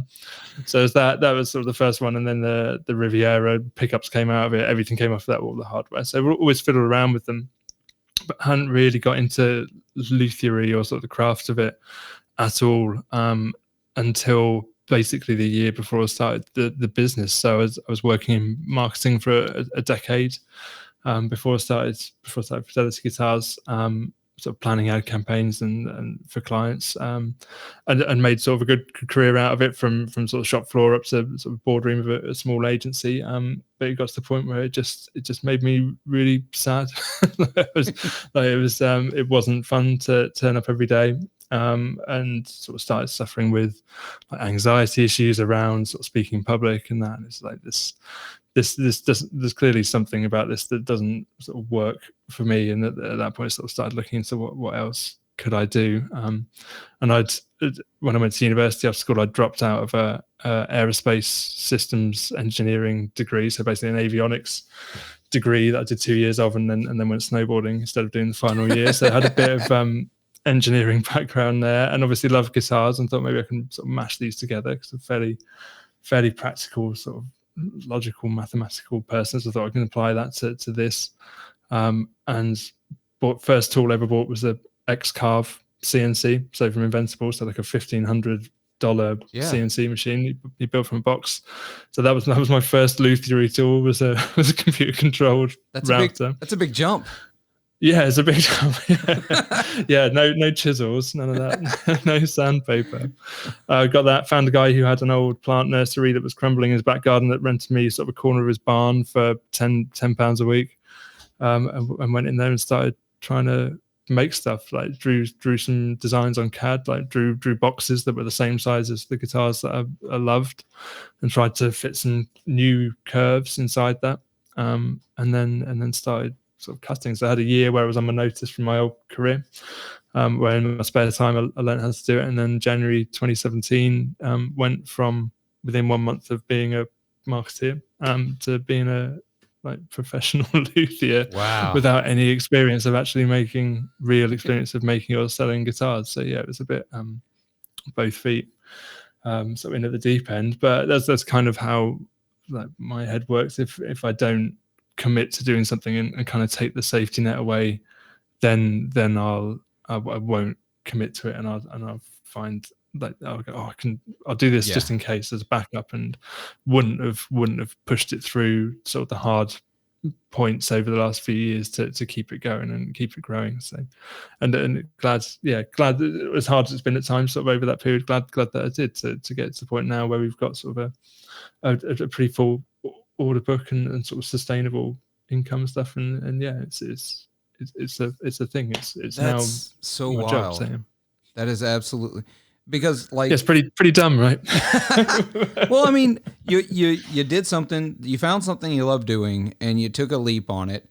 so that was sort of the first one, and then the Riviera pickups came out of it, everything came off of that, all the hardware. So we always fiddled around with them, but hadn't really got into luthiery or sort of the craft of it at all until basically the year before I started the business. So I was working in marketing for a decade before I started Fidelity Guitars, sort of planning ad campaigns and for clients, and made sort of a good career out of it from sort of shop floor up to sort of boardroom of a small agency. But it got to the point where it just made me really sad. It wasn't fun to turn up every day. And sort of started suffering with like anxiety issues around sort of speaking in public and that. And it's like there's clearly something about this that doesn't sort of work for me. And at that point, I sort of started looking into what else could I do. And when I went to university after school, I dropped out of a aerospace systems engineering degree, so basically an avionics degree that I did 2 years of, and then went snowboarding instead of doing the final year. So I had a bit of engineering background there, and obviously loved guitars, and thought maybe I can sort of mash these together because I'm fairly practical, sort of logical, mathematical person. So I thought I can apply that to this. And first tool I ever bought was a X-Carve CNC, so from Invincible, so like a $1,500 CNC machine he built from a box. So that was my first luthiery tool, was a computer controlled router. That's a big jump. Yeah, it's a big jump. Yeah, no chisels, none of that, no sandpaper. Got that. Found a guy who had an old plant nursery that was crumbling in his back garden that rented me sort of a corner of his barn for £10 a week, and went in there and started trying to make stuff. Like drew some designs on CAD, like drew boxes that were the same size as the guitars that I loved, and tried to fit some new curves inside that, and then started sort of cutting. So I had a year where I was on my notice from my old career, where in my spare time I learned how to do it. And then January 2017 went from within 1 month of being a marketeer to being a professional luthier. Wow. Without any experience of actually real experience of making or selling guitars. So yeah, it was a bit both feet sort of in at the deep end. But that's kind of how my head works. If I don't commit to doing something and kind of take the safety net away, then I won't commit to it, and I'll find like I'll do this just in case as a backup, and wouldn't have pushed it through sort of the hard points over the last few years to keep it going and keep it growing. So and glad as hard as it's been at times sort of over that period, glad that I did to get to the point now where we've got sort of a pretty full order book and sort of sustainable income stuff, and yeah, it's a thing. It's That's now so my wild. job, so. That is absolutely, because like it's pretty dumb, right? Well, I mean, you did something, you found something you love doing, and you took a leap on it,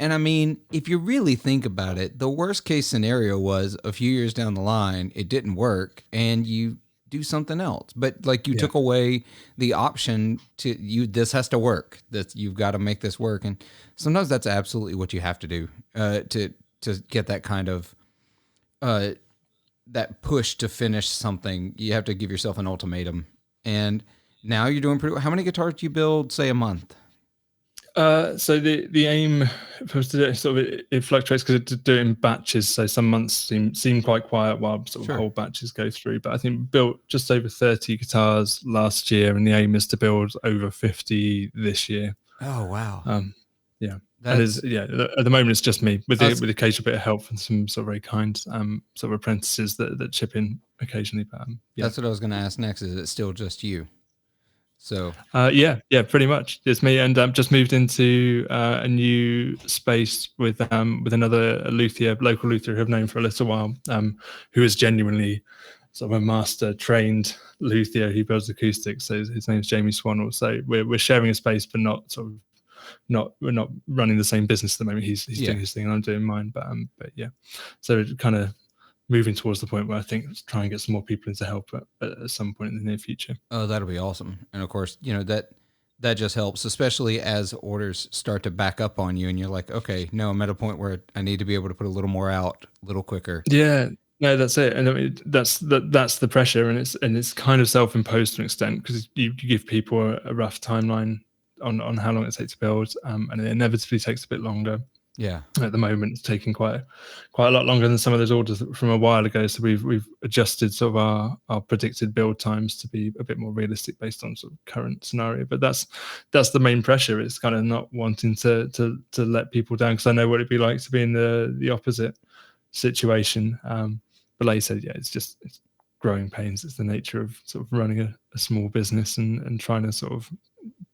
And I mean, if you really think about it, the worst case scenario was a few years down the line, it didn't work and you do something else. But like you Yeah. took away the option to you, this has to work, that you've got to make this work. And sometimes that's absolutely what you have to do to get that kind of, that push to finish something. You have to give yourself an ultimatum. And now you're doing pretty well. How many guitars do you build, say, a month? So the aim was to do it, sort of it fluctuates because to do it in batches. So some months seem quite quiet while sort of whole batches go through. But I think built just over 30 guitars last year, and the aim is to build over 50 this year. Oh wow! Yeah, that is at the moment it's just me with occasional bit of help from some sort of very kind sort of apprentices that chip in occasionally. But that's what I was going to ask next. Is it still just you? So yeah, pretty much it's me, and just moved into a new space with another local luthier who I've known for a little while, who is genuinely sort of a master trained luthier who builds acoustics. So his name's Jamie Swannell. So we're sharing a space, but we're not running the same business at the moment. He's doing his thing and I'm doing mine. But yeah, so it kind of moving towards the point where I think let's try and get some more people in to help at some point in the near future. Oh, that'll be awesome. And of course, that just helps, especially as orders start to back up on you and you're like, okay, no, I'm at a point where I need to be able to put a little more out a little quicker. Yeah, no, that's it. And I mean, that's the pressure, and it's kind of self-imposed to an extent because you give people a rough timeline on how long it takes to build, and it inevitably takes a bit longer. Yeah. At the moment, it's taking quite a lot longer than some of those orders from a while ago. So we've adjusted sort of our predicted build times to be a bit more realistic based on sort of current scenario. But that's the main pressure. It's kind of not wanting to let people down, because I know what it'd be like to be in the opposite situation. But like you said, yeah, it's growing pains. It's the nature of sort of running a small business and trying to sort of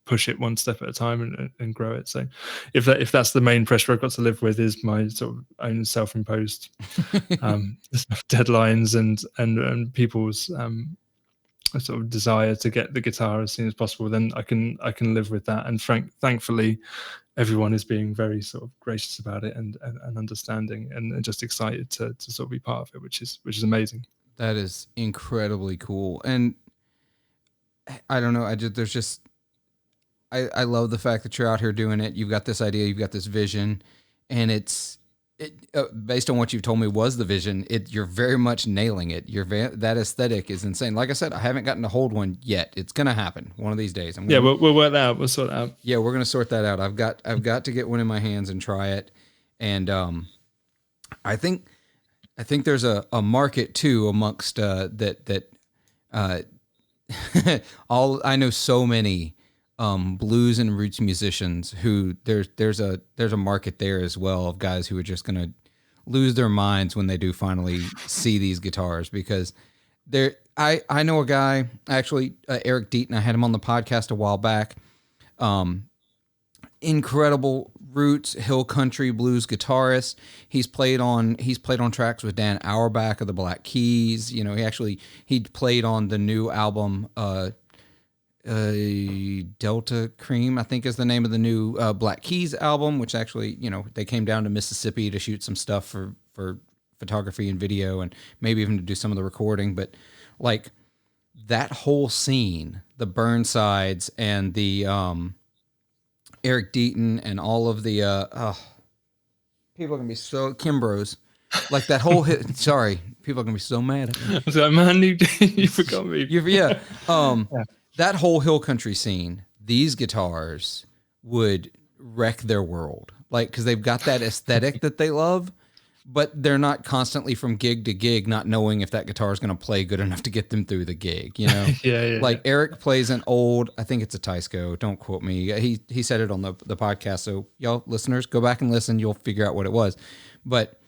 push it one step at a time and grow it. So if that's the main pressure I've got to live with, is my sort of own self-imposed deadlines and people's sort of desire to get the guitar as soon as possible, then I can live with that. And thankfully everyone is being very sort of gracious about it and understanding and just excited to sort of be part of it, which is amazing. That is incredibly cool. And I don't know, I love the fact that you're out here doing it. You've got this idea, you've got this vision, and it based on what you've told me was the vision. You're very much nailing it. That aesthetic is insane. Like I said, I haven't gotten to hold one yet. It's gonna happen one of these days. We'll work that out. We'll sort that out. Yeah, we're gonna sort that out. I've got to get one in my hands and try it. And I think there's a market too amongst that. I know so many blues and roots musicians who there's a market there as well of guys who are just going to lose their minds when they do finally see these guitars, because I know a guy, actually, Eric Deaton. I had him on the podcast a while back. Incredible roots hill country blues guitarist. He's played on tracks with Dan Auerbach of the Black Keys. He played on the new album Delta Cream, I think is the name of the new Black Keys album, which actually, they came down to Mississippi to shoot some stuff for photography and video and maybe even to do some of the recording. But like that whole scene, the Burnsides and the Eric Deaton and all of the people are gonna be so Kimbros, like that whole sorry, people are gonna be so mad at me. I was like, man, you forgot me. Yeah. That whole hill country scene, these guitars would wreck their world. Like, because they've got that aesthetic that they love, but they're not constantly from gig to gig not knowing if that guitar is going to play good enough to get them through the gig, Like Eric plays an old, I think it's a Teisco, don't quote me. He said it on the podcast, so y'all listeners, go back and listen, you'll figure out what it was. But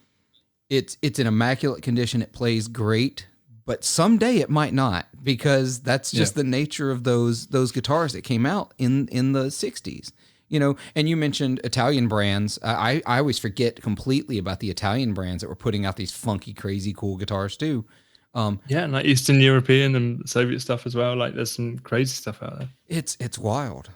it's in immaculate condition, it plays great, but someday it might not, because that's just the nature of those guitars that came out in the 60s. And you mentioned Italian brands. I always forget completely about the Italian brands that were putting out these funky, crazy, cool guitars too. And like Eastern European and Soviet stuff as well. Like there's some crazy stuff out there. It's wild.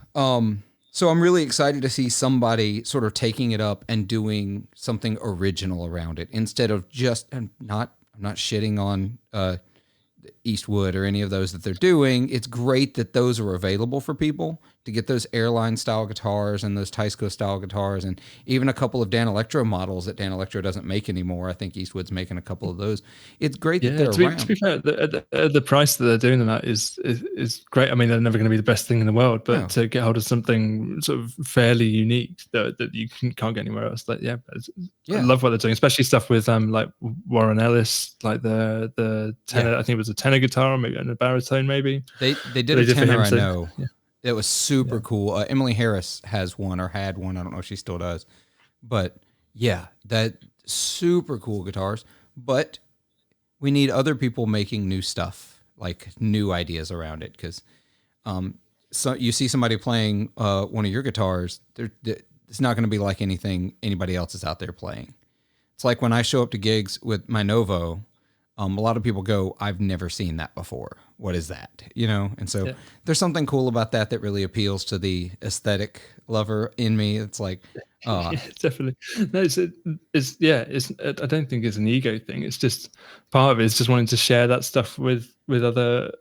So I'm really excited to see somebody sort of taking it up and doing something original around it instead of just, and I'm not shitting on Eastwood or any of those that they're doing. It's great that those are available for people to get those airline style guitars and those Teisco style guitars, and even a couple of Dan Electro models that Dan Electro doesn't make anymore. I think Eastwood's making a couple of those. It's great that they're around. To be fair, the price that they're doing them at is great. I mean, they're never going to be the best thing in the world, but to get hold of something sort of fairly unique that you can't get anywhere else, I love what they're doing, especially stuff with like Warren Ellis, like the tenor. I think it was a tenor guitar, maybe and a baritone, maybe. They did a tenor, I know. Yeah. It was super cool. Emily Harris has one or had one. I don't know if she still does. But yeah, that super cool guitars. But we need other people making new stuff, like new ideas around it. Because so you see somebody playing one of your guitars, it's not going to be like anything anybody else is out there playing. It's like when I show up to gigs with my Novo, a lot of people go, I've never seen that before. What is that? You know? And so there's something cool about that really appeals to the aesthetic lover in me. It's like, definitely. No, it's I don't think it's an ego thing. It's just part of it is just wanting to share that stuff with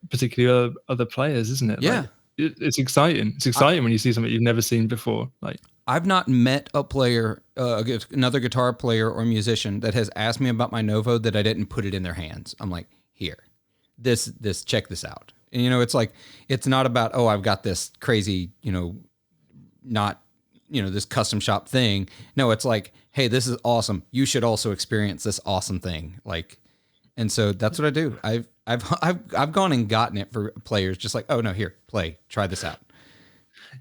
particularly other players, isn't it? Yeah. Like, it's exciting. It's exciting when you see something you've never seen before. Like, I've not met a player, another guitar player or musician that has asked me about my Novo that I didn't put it in their hands. I'm like, here, this, check this out. And, it's like, it's not about, oh, I've got this crazy, not, this custom shop thing. No, it's like, hey, this is awesome. You should also experience this awesome thing. Like, and so that's what I do. I've gone and gotten it for players, just like, oh no, here, try this out.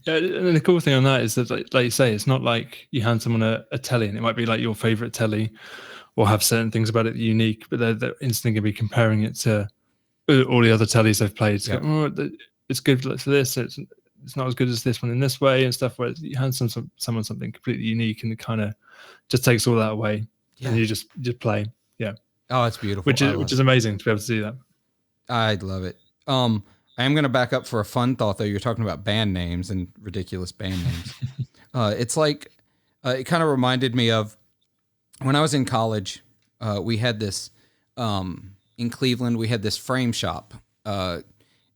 Yeah, and the cool thing on that is that, like you say, it's not like you hand someone a telly and it might be like your favorite telly or have certain things about it unique, but they're instantly going to be comparing it to all the other tellies they've played. So, it's good for this. It's not as good as this one in this way and stuff. Where you hand someone something completely unique and it kind of just takes all that away, and you just play. Yeah. Oh, it's beautiful. Which is amazing to be able to do that. I love it. I am going to back up for a fun thought, though. You're talking about band names and ridiculous band names. It's like, it kind of reminded me of when I was in college, we had this, in Cleveland, we had this frame shop.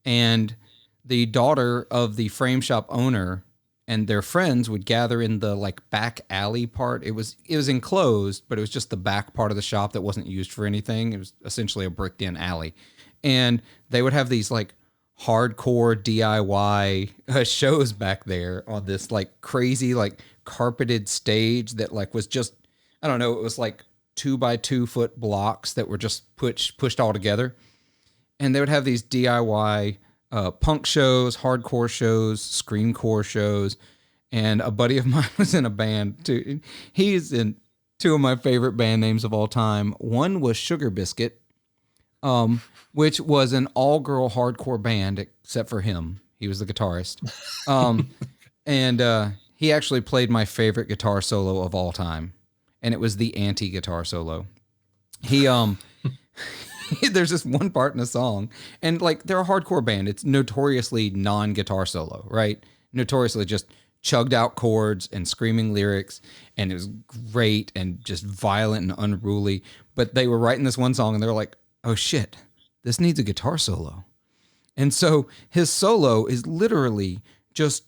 And the daughter of the frame shop owner and their friends would gather in the like back alley part. It was enclosed, but it was just the back part of the shop that wasn't used for anything. It was essentially a bricked in alley. And they would have these like hardcore DIY shows back there on this like crazy like carpeted stage that like was just, I don't know, it was like 2 by 2 foot blocks that were just pushed all together. And they would have these DIY punk shows, hardcore shows, screamcore shows. And a buddy of mine was in a band too. He's in 2 of my favorite band names of all time. One was Sugar Biscuit, which was an all-girl hardcore band, except for him. He was the guitarist. And he actually played my favorite guitar solo of all time, and it was the anti-guitar solo. He, there's this one part in a song, and like they're a hardcore band. It's notoriously non-guitar solo, right? Notoriously just chugged out chords and screaming lyrics, and it was great and just violent and unruly. But they were writing this one song, and they were like, oh shit, this needs a guitar solo. And so his solo is literally just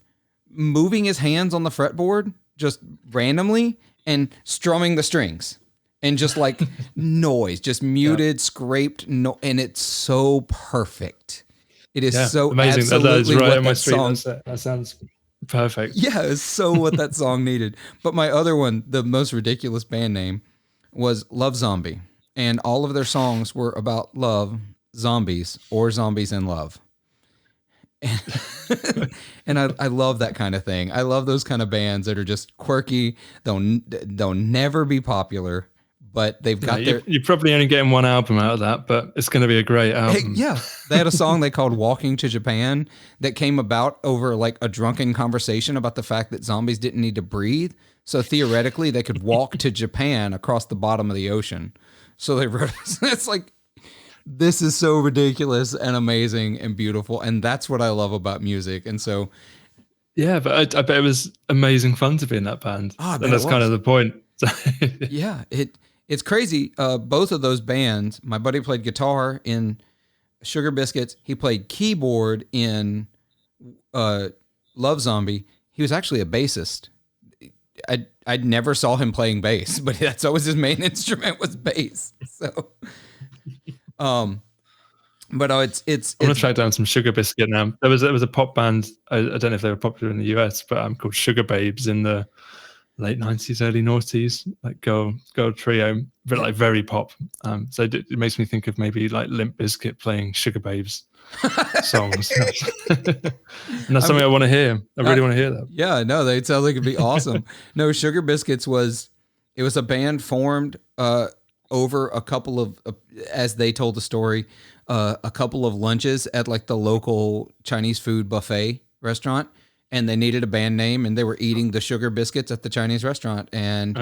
moving his hands on the fretboard just randomly and strumming the strings and just like noise, just muted, scraped, and it's so perfect. It is so amazing. Absolutely that is right what on my that street. song. That sounds perfect. Yeah, it's so what that song needed. But my other one, the most ridiculous band name, was Love Zombie. And all of their songs were about love, zombies, or zombies in love. And I love that kind of thing. I love those kind of bands that are just quirky. They'll never be popular, but they've got their... You're probably only getting one album out of that, but it's going to be a great album. Hey, yeah. They had a song they called Walking to Japan that came about over like a drunken conversation about the fact that zombies didn't need to breathe. So theoretically, they could walk to Japan across the bottom of the ocean. So they wrote, it's like, this is so ridiculous and amazing and beautiful. And that's what I love about music. And so Yeah, but I bet it was amazing fun to be in that band. Oh, I bet And that's it kind was. of the point. Yeah, it's crazy. Both of those bands, my buddy played guitar in Sugar Biscuits. He played keyboard in Love Zombie. He was actually a bassist. I never saw him playing bass, but that's always his main instrument was bass. So, but it's I'm gonna track down some Sugar Biscuit now. There was a pop band. I don't know if they were popular in the US, but called Sugar Babes in the late 90s, early noughties, like girl trio, but like very pop. So it makes me think of maybe like Limp Bizkit playing Sugar Babes songs. And that's something I want to hear. I really want to hear that. Yeah, no, they sound like it'd be awesome. No, Sugar Biscuits was a band formed over a couple of, as they told the story, a couple of lunches at like the local Chinese food buffet restaurant, and they needed a band name, and they were eating the Sugar Biscuits at the Chinese restaurant, and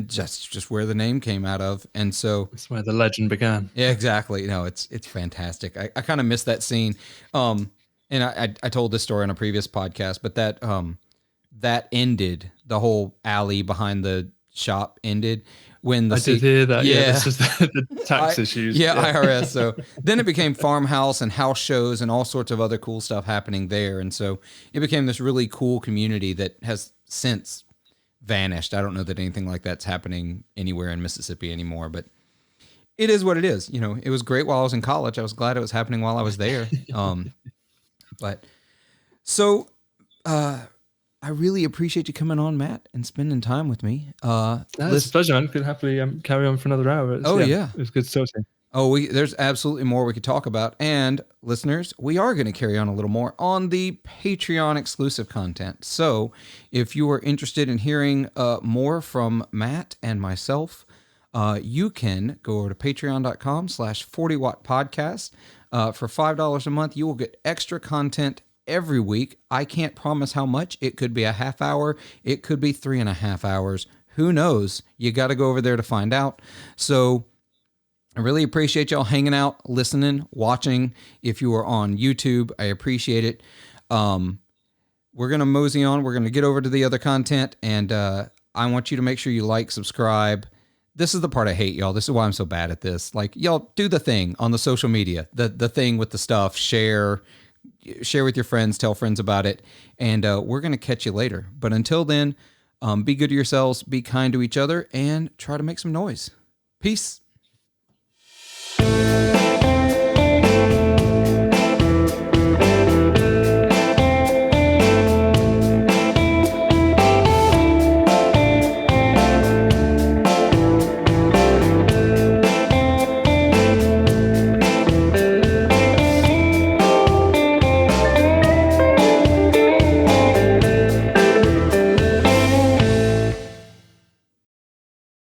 just where the name came out of, and so that's where the legend began. Yeah, exactly. No, it's fantastic. I kind of miss that scene, and I told this story in a previous podcast, but that ended, the whole alley behind the shop ended when I did hear that. Yeah, it's just the tax issues. Yeah, IRS. So then it became farmhouse and house shows and all sorts of other cool stuff happening there. And so it became this really cool community that has since vanished. I don't know that anything like that's happening anywhere in Mississippi anymore, but it is what it is. You know, it was great while I was in college. I was glad it was happening while I was there. But so, I really appreciate you coming on, Matt, and spending time with me. It's a pleasure, man. Could happily carry on for another hour. Yeah. It was good talking. There's absolutely more we could talk about. And listeners, we are going to carry on a little more on the Patreon exclusive content. So if you are interested in hearing more from Matt and myself, you can go over to patreon.com/40watt podcast. For $5 a month, you will get extra content every week. I can't promise how much. It could be a half hour. It could be 3.5 hours. Who knows? You got to go over there to find out. So I really appreciate y'all hanging out, listening, watching. If you are on YouTube, I appreciate it. We're going to mosey on. We're going to get over to the other content. And I want you to make sure you like, subscribe. This is the part I hate, y'all. This is why I'm so bad at this. Like, y'all do the thing on the social media, the thing with the stuff, share with your friends, tell friends about it, and we're going to catch you later. But until then, be good to yourselves, be kind to each other, and try to make some noise. Peace.